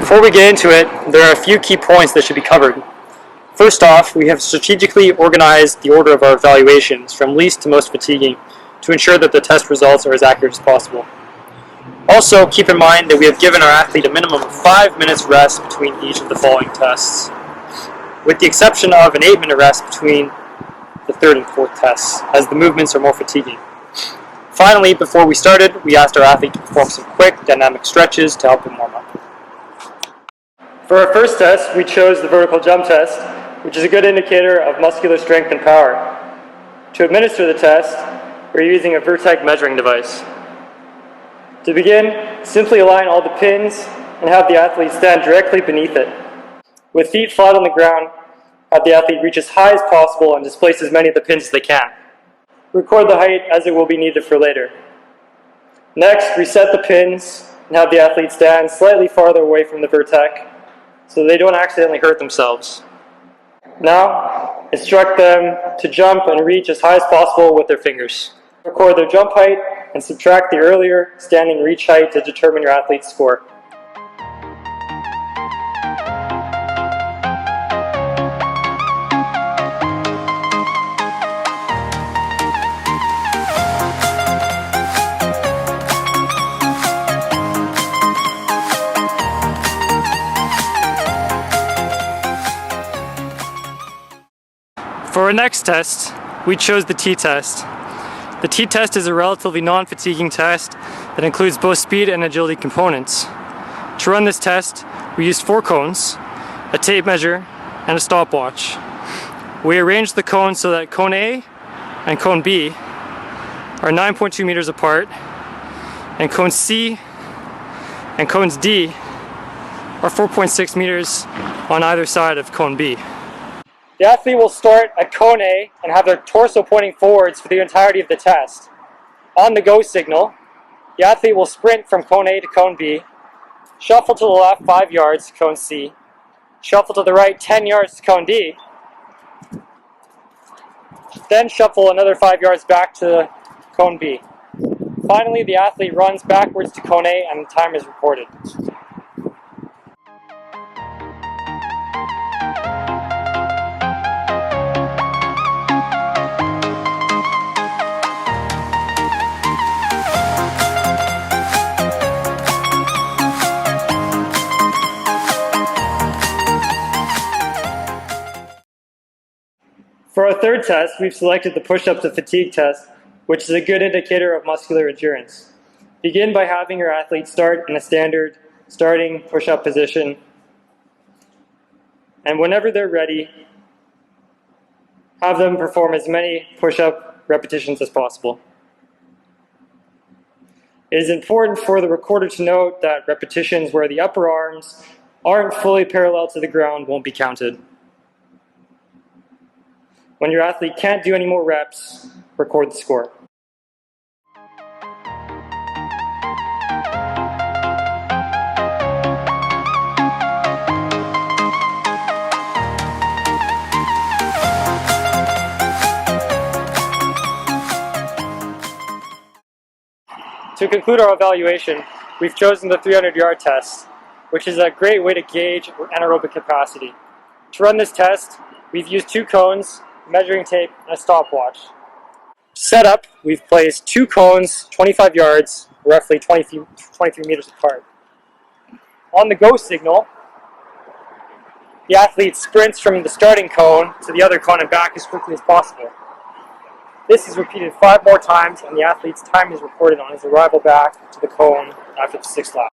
Before we get into it, there are a few key points that should be covered. First off, we have strategically organized the order of our evaluations from least to most fatiguing to ensure that the test results are as accurate as possible. Also, keep in mind that we have given our athlete a minimum of 5 minutes rest between each of the following tests, with the exception of an 8-minute rest between the third and fourth tests, as the movements are more fatiguing. Finally, before we started, we asked our athlete to perform some quick, dynamic stretches to help him warm up. For our first test, we chose the vertical jump test, which is a good indicator of muscular strength and power. To administer the test, we're using a Vertec measuring device. To begin, simply align all the pins and have the athlete stand directly beneath it. With feet flat on the ground, have the athlete reach as high as possible and displace as many of the pins as they can. Record the height as it will be needed for later. Next, reset the pins and have the athlete stand slightly farther away from the Vertec so they don't accidentally hurt themselves. Now, instruct them to jump and reach as high as possible with their fingers. Record their jump height and subtract the earlier standing reach height to determine your athlete's score. For our next test, we chose the T-test. The T-test is a relatively non-fatiguing test that includes both speed and agility components. To run this test, we used 4 cones, a tape measure, and a stopwatch. We arranged the cones so that cone A and cone B are 9.2 meters apart, and cone C and cones D are 4.6 meters on either side of cone B. The athlete will start at cone A and have their torso pointing forwards for the entirety of the test. On the go signal, the athlete will sprint from cone A to cone B, shuffle to the left 5 yards to cone C, shuffle to the right 10 yards to cone D, then shuffle another 5 yards back to cone B. Finally, the athlete runs backwards to cone A and the time is recorded. For our third test, we've selected the push-up to fatigue test, which is a good indicator of muscular endurance. Begin by having your athlete start in a standard starting push-up position, and whenever they're ready, have them perform as many push-up repetitions as possible. It is important for the recorder to note that repetitions where the upper arms aren't fully parallel to the ground won't be counted. When your athlete can't do any more reps, record the score. To conclude our evaluation, we've chosen the 300-yard test, which is a great way to gauge anaerobic capacity. To run this test, we've used 2 cones, measuring tape, and a stopwatch. Setup, we've placed 2 cones, 25 yards, roughly 23 meters apart. On the go signal, the athlete sprints from the starting cone to the other cone and back as quickly as possible. This is repeated 5 more times, and the athlete's time is recorded on his arrival back to the cone after the 6th lap.